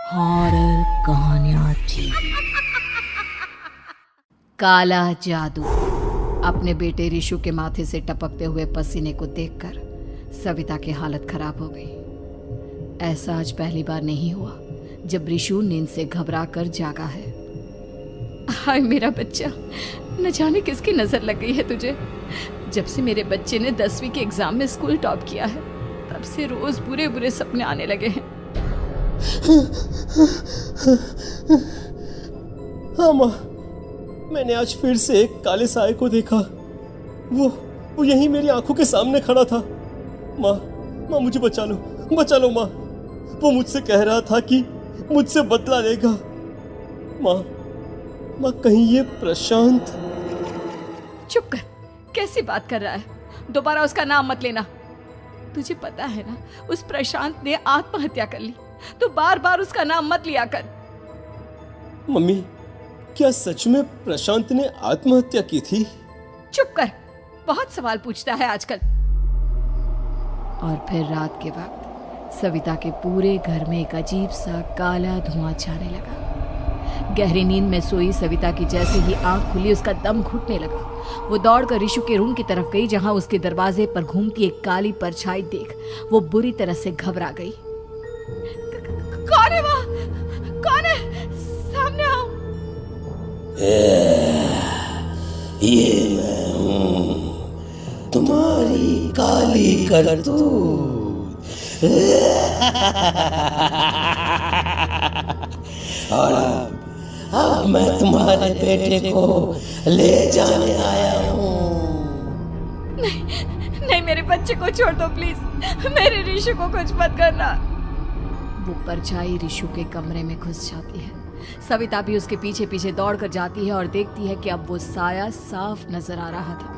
Horror कहानियां थी। काला जादू। अपने बेटे रिशु के माथे से टपकते हुए पसीने को देखकर सविता की हालत खराब हो गई। ऐसा आज पहली बार नहीं हुआ जब रिशु नींद से घबरा कर जागा है। हाय मेरा बच्चा, न जाने किसकी नजर लग गई है तुझे। जब से मेरे बच्चे ने 10वीं के एग्जाम में स्कूल टॉप किया है तब से रोज बुरे बुरे सपने आने लगे हैं। हाँ माँ, मैंने आज फिर से एक काले साए को देखा। वो यहीं मेरी आंखों के सामने खड़ा था। माँ मुझे बचा लो माँ। वो मुझसे कह रहा था कि मुझसे बदला लेगा। माँ कहीं ये प्रशांत। चुप कर, कैसी बात कर रहा है? दोबारा उसका नाम मत लेना। तुझे पता है ना, उस प्रशांत ने आत्महत्या कर ली, तो बार बार उसका नाम मत लिया कर। मम्मी, क्या सच में प्रशांत ने आत्महत्या की थी? चुप कर, बहुत सवाल पूछता है आजकल। और फिर रात के वक्त सविता के पूरे घर में एक अजीब सा काला धुआं छाने लगा। गहरी नींद में सोई सविता की जैसे ही आंख खुली उसका दम घुटने लगा। वो दौड़कर रिशु के रूम की तरफ गई जहां उसके दरवाजे पर घूमती एक काली परछाई देख वो बुरी तरह से घबरा गई। कौन है वहाँ? कौन है? सामने आओ। ये मैं हूँ, तुम्हारी काली करतूत। और अब मैं तुम्हारे बेटे को ले जाने आया हूँ। नहीं, मेरे बच्चे को छोड़ दो प्लीज। मेरे रिशु को कुछ मत करना। वो परछाई रिशु के कमरे में घुस जाती है। सविता भी उसके पीछे पीछे दौड़कर जाती है और देखती है कि अब वो साया साफ नजर आ रहा था।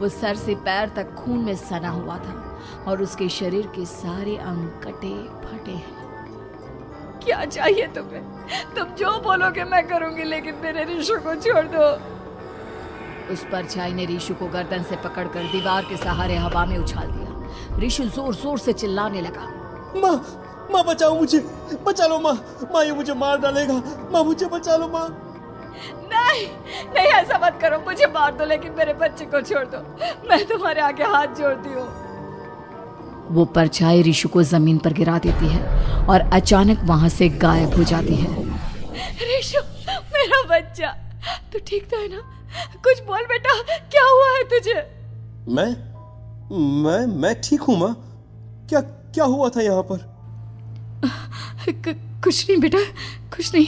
वो सर से पैर तक खून में सना हुआ था और उसके शरीर के सारे अंग कटे फटे हैं। क्या चाहिए तुम्हें? तुम जो बोलोगे मैं करूंगी, लेकिन मेरे रिशु को छोड़ दो। उस परछाई ने रिशु को गर्दन से पकड़कर दीवार के सहारे हवा में उछाल दिया। रिशु जोर जोर से चिल्लाने लगा। माँ बचाओ मुझे, बचा लो माँ। ये मुझे मार डालेगा। माँ मुझे बचा लो माँ। नहीं ऐसा मत करो। मुझे मार दो लेकिन मेरे बच्चे को छोड़ दो। मैं तुम्हारे आगे हाथ जोड़ती हूँ। वो परछाई रिशु को जमीन पर गिरा देती है और अचानक वहां से गायब हो जाती है। रिशु, मेरा बच्चा, तू ठीक तो है ना? कुछ बोल बेटा, क्या हुआ है तुझे? मैं ठीक हूँ माँ। क्या हुआ था यहाँ पर? कुछ नहीं बेटा, कुछ नहीं।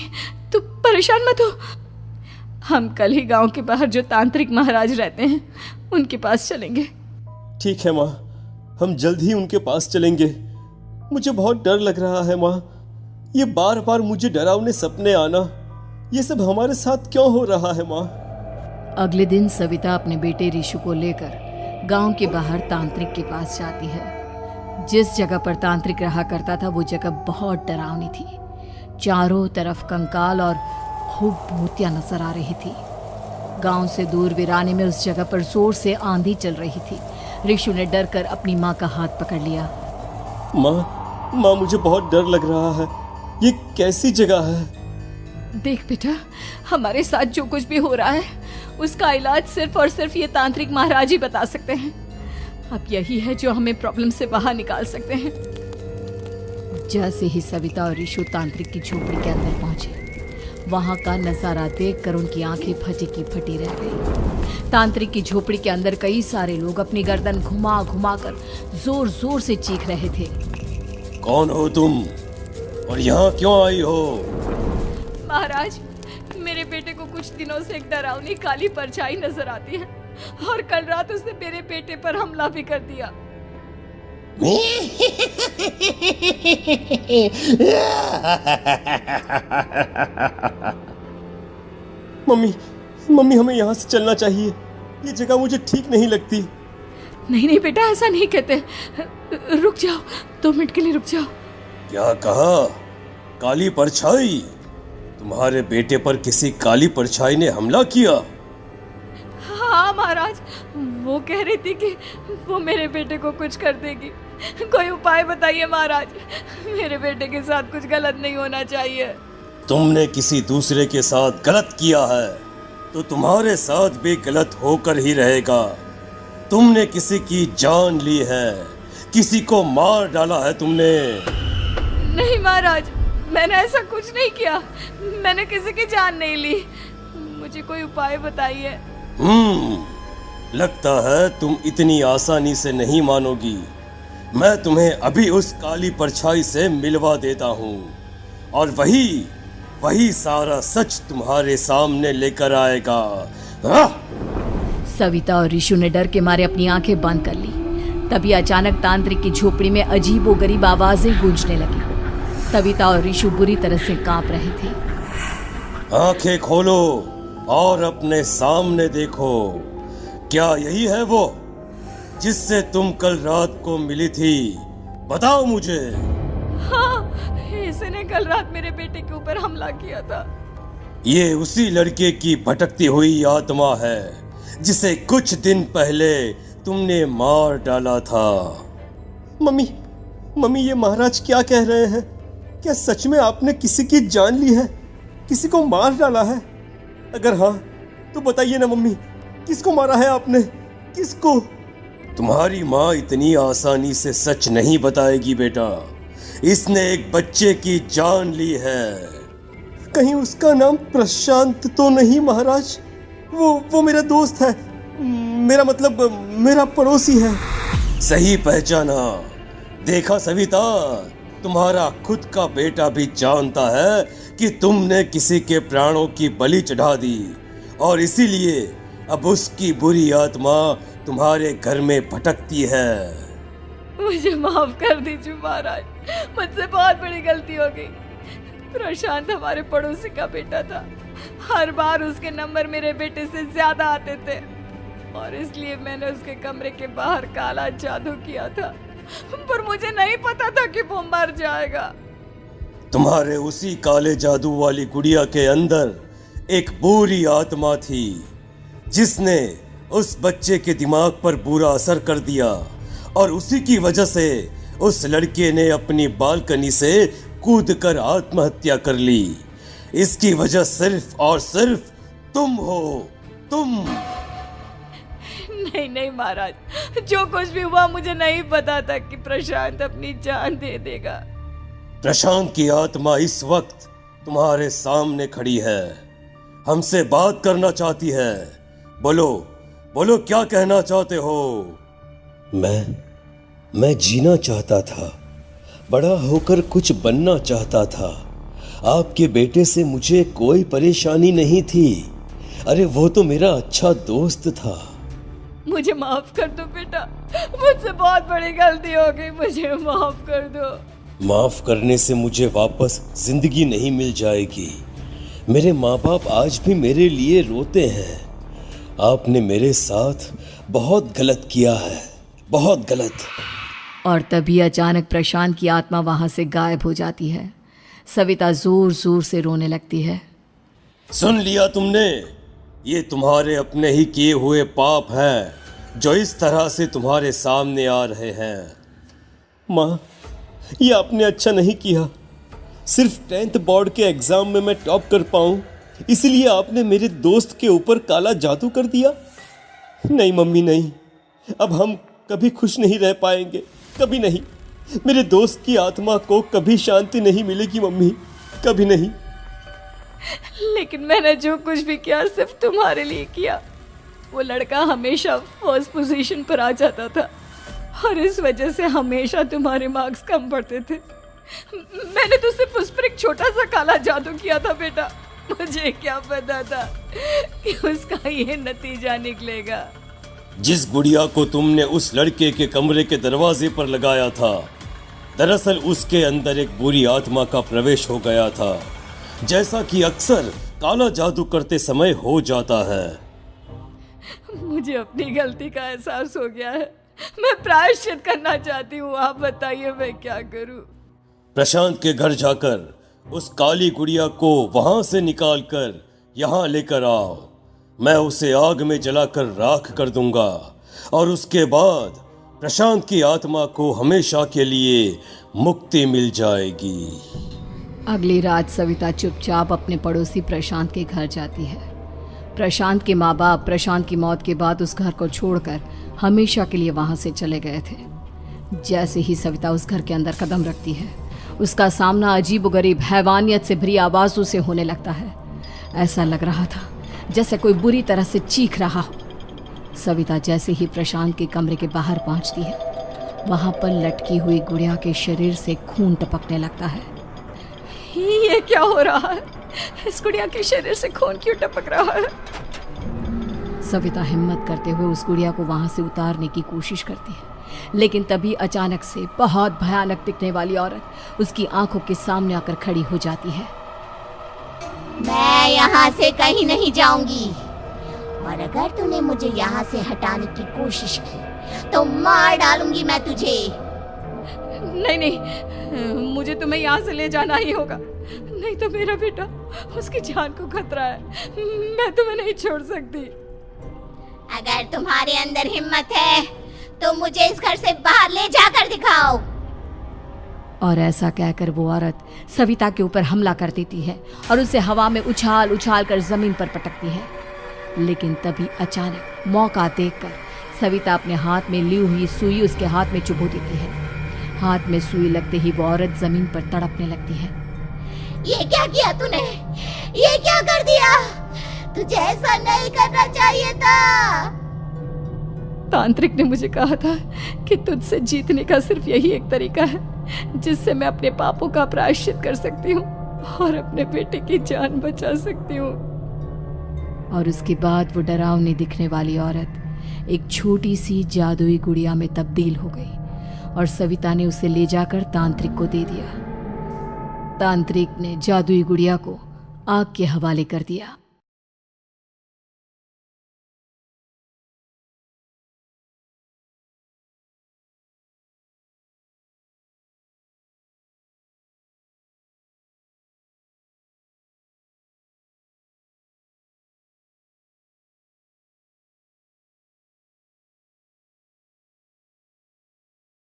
तू परेशान मत हो। हम कल ही गांव के बाहर जो तांत्रिक महाराज रहते हैं उनके पास चलेंगे। ठीक है माँ, हम जल्द ही उनके पास चलेंगे। मुझे बहुत डर लग रहा है माँ। ये बार बार मुझे डरावने सपने आना, ये सब हमारे साथ क्यों हो रहा है माँ? अगले दिन सविता अपने बेटे रिशु को लेकर गांव के बाहर तांत्रिक के पास जाती है। जिस जगह पर तांत्रिक रहा करता था वो जगह बहुत डरावनी थी। चारों तरफ कंकाल और खूब भूतियां नजर आ रही थी। गांव से दूर वीराने में उस जगह पर जोर से आंधी चल रही थी। रिशु ने डर कर अपनी माँ का हाथ पकड़ लिया। माँ मुझे बहुत डर लग रहा है। ये कैसी जगह है? देख बेटा, हमारे साथ जो कुछ भी हो रहा है उसका इलाज सिर्फ और सिर्फ ये तांत्रिक महाराज ही बता सकते हैं। अब यही है जो हमें प्रॉब्लम से बाहर निकाल सकते हैं। जैसे ही सविता और रिशु तांत्रिक की झोपड़ी के अंदर पहुंचे, वहां का नजारा देखकर उनकी आंखें फटी की फटी रह गई। तांत्रिक की झोपड़ी के अंदर कई सारे लोग अपनी गर्दन घुमा घुमा कर जोर जोर से चीख रहे थे। कौन हो तुम और यहाँ क्यों आई हो? महाराज, मेरे बेटे को कुछ दिनों से एक डरावनी काली परछाई नजर आती है और कल रात उसने मेरे बेटे पर हमला भी कर दिया। मम्मी हमें यहाँ से चलना चाहिए। ये जगह मुझे ठीक नहीं लगती। नहीं बेटा, ऐसा नहीं कहते। रुक जाओ, 2 मिनट के लिए रुक जाओ। क्या कहा? काली परछाई? तुम्हारे बेटे पर किसी काली परछाई ने हमला किया? हाँ महाराज, वो कह रही थी कि वो मेरे बेटे को कुछ कर देगी। कोई उपाय बताइए महाराज, मेरे बेटे के साथ कुछ गलत नहीं होना चाहिए। तुमने किसी दूसरे के साथ गलत किया है तो तुम्हारे साथ भी गलत होकर ही रहेगा। तुमने किसी की जान ली है, किसी को मार डाला है तुमने। नहीं महाराज, मैंने ऐसा कुछ नहीं किया, मैंने किसी की जान नहीं ली। मुझे कोई उपाय बताइए। लगता है तुम इतनी आसानी से नहीं मानोगी। मैं तुम्हें अभी उस काली परछाई से मिलवा देता हूँ और वही सारा सच तुम्हारे सामने लेकर आएगा। सविता और ऋषु ने डर के मारे अपनी आंखें बंद कर ली। तभी अचानक तांत्रिक की झोपड़ी में अजीबोगरीब आवाजें गूंजने लगी। सविता और ऋषु बुरी तरह से कांप रहे थे। आंखें खोलो और अपने सामने देखो। क्या यही है वो जिससे तुम कल रात को मिली थी? बताओ मुझे। हाँ, इसने कल रात मेरे बेटे के ऊपर हमला किया था। ये उसी लड़के की भटकती हुई आत्मा है जिसे कुछ दिन पहले तुमने मार डाला था। मम्मी ये महाराज क्या कह रहे हैं? क्या सच में आपने किसी की जान ली है, किसी को मार डाला है? अगर हाँ तो बताइए ना मम्मी, किसको मारा है आपने, किसको? तुम्हारी माँ इतनी आसानी से सच नहीं बताएगी बेटा। इसने एक बच्चे की जान ली है। कहीं उसका नाम प्रशांत तो नहीं महाराज? वो मेरा दोस्त है, मेरा मतलब मेरा पड़ोसी है। सही पहचाना। देखा सविता, तुम्हारा खुद का बेटा भी जानता है कि तुमने किसी के प्राणों की बलि चढ़ा दी और इसीलिए अब उसकी बुरी आत्मा तुम्हारे घर में भटकती है। मुझे माफ कर दीजिए महाराज, मुझसे बहुत बड़ी गलती हो गई। प्रशांत हमारे पड़ोसी का बेटा था। हर बार उसके नंबर मेरे बेटे से ज्यादा आते थे और इसलिए मैंने उसके कमरे के बाहर काला जादू किया था, पर मुझे नहीं पता था कि वो मर जाएगा। तुम्हारे उसी काले जादू वाली गुड़िया के अंदर एक बुरी आत्मा थी जिसने उस बच्चे के दिमाग पर बुरा असर कर दिया और उसी की वजह से उस लड़के ने अपनी बालकनी से कूदकर आत्महत्या कर ली। इसकी वजह सिर्फ और सिर्फ तुम हो, तुम। नहीं महाराज, जो कुछ भी हुआ मुझे नहीं पता था कि प्रशांत अपनी जान दे देगा। प्रशांत की आत्मा इस वक्त तुम्हारे सामने खड़ी है, हमसे बात करना चाहती है। बोलो क्या कहना चाहते हो? मैं जीना चाहता था, बड़ा होकर कुछ बनना चाहता था। आपके बेटे से मुझे कोई परेशानी नहीं थी। अरे वो तो मेरा अच्छा दोस्त था। मुझे माफ कर दो बेटा, मुझसे बहुत बड़ी गलती हो गई, मुझे माफ कर दो। माफ करने से मुझे वापस जिंदगी नहीं मिल जाएगी। मेरे माँ बाप आज भी मेरे लिए रोते हैं। आपने मेरे साथ बहुत गलत किया है, बहुत गलत। और तभी अचानक प्रशांत की आत्मा वहां से गायब हो जाती है। सविता जोर जोर से रोने लगती है। सुन लिया तुमने? ये तुम्हारे अपने ही किए हुए पाप हैं जो इस तरह से तुम्हारे सामने आ रहे हैं। माँ, ये आपने अच्छा नहीं किया। सिर्फ 10th बोर्ड के एग्जाम में मैं टॉप कर पाऊँ इसलिए आपने मेरे दोस्त के ऊपर काला जादू कर दिया। नहीं मम्मी नहीं, अब हम कभी खुश नहीं रह पाएंगे, कभी नहीं। मेरे दोस्त की आत्मा को कभी शांति नहीं मिलेगी मम्मी, कभी नहीं। लेकिन मैंने जो कुछ भी किया सिर्फ तुम्हारे लिए किया। वो लड़का हमेशा फर्स्ट पोजीशन पर आ जाता था और इस वजह से हमेशा तुम्हारे मार्क्स कम पड़ते थे। मैंने तो सिर्फ उस पर एक छोटा सा काला जादू किया था बेटा। मुझे क्या पता था कि उसका ये नतीजा निकलेगा। जिस गुड़िया को तुमने उस लड़के के कमरे के दरवाजे पर लगाया था, दरअसल उसके अंदर एक बुरी आत्मा का प्रवेश हो गया था, जैसा कि अक्सर काला जादू करते समय हो जाता है। मुझे अपनी गलती का एहसास हो गया है, मैं प्रायश्चित करना चाहती हूँ। आप बताइए मैं क्या करूँ? प्रशांत के घर जाकर उस काली गुड़िया को वहां से निकालकर यहाँ लेकर आओ। मैं उसे आग में जलाकर राख कर दूंगा और उसके बाद प्रशांत की आत्मा को हमेशा के लिए मुक्ति मिल जाएगी। अगली रात सविता चुपचाप अपने पड़ोसी प्रशांत के घर जाती है। प्रशांत के माँ बाप प्रशांत की मौत के बाद उस घर को छोड़कर हमेशा के लिए वहां से चले गए थे। जैसे ही सविता उस घर के अंदर कदम रखती है, उसका सामना अजीबोगरीब हैवानियत से भरी आवाज़ों से होने लगता है। ऐसा लग रहा था जैसे कोई बुरी तरह से चीख रहा हो। सविता जैसे ही प्रशांत के कमरे के बाहर पहुंचती है, वहां पर लटकी हुई गुड़िया के शरीर से खून टपकने लगता है। ये क्या हो रहा है? इस गुड़िया के शरीर से खून क्यों टपक रहा है? सविता हिम्मत करते हुए उस गुड़िया को वहां से उतारने की कोशिश करती है, लेकिन तभी अचानक से बहुत भयानक दिखने वाली औरत उसकी आंखों के सामने आकर खड़ी हो जाती है। मैं यहाँ से कहीं नहीं जाऊंगी, और अगर तूने मुझे यहाँ से हटाने की कोशिश की तो मार डालूंगी मैं तुझे। नहीं नहीं, मुझे तुम्हें यहाँ से ले जाना ही होगा, नहीं तो मेरा बेटा, उसकी जान को खतरा है। मैं तुम्हें नहीं छोड़ सकती। अगर तुम्हारे अंदर हिम्मत है तो मुझे इस घर से बाहर ले जाकर दिखाओ। और ऐसा कहकर वो औरत सविता के ऊपर हमला कर देती है और उसे हवा में उछाल उछाल कर जमीन पर पटकती है। लेकिन तभी अचानक मौका देखकर सविता अपने हाथ में ली हुई सुई उसके हाथ में चुभो देती है। हाथ में सुई लगते ही वो औरत जमीन पर तड़पने लगती है। ये क्या किया तूने? ये क्या कर दिया? तुझे ऐसा नहीं करना चाहिए था। तांत्रिक ने मुझे कहा था कि तुझसे जीतने का सिर्फ यही एक तरीका है जिससे मैं अपने पापों का प्रायश्चित कर सकती हूँ और अपने बेटे की जान बचा सकती हूँ। और उसके बाद वो डरावनी दिखने वाली औरत एक छोटी सी जादुई गुड़िया में तब्दील हो गई और सविता ने उसे ले जाकर तांत्रिक को दे दिया। तांत्रिक ने जादुई गुड़िया को आग के हवाले कर दिया।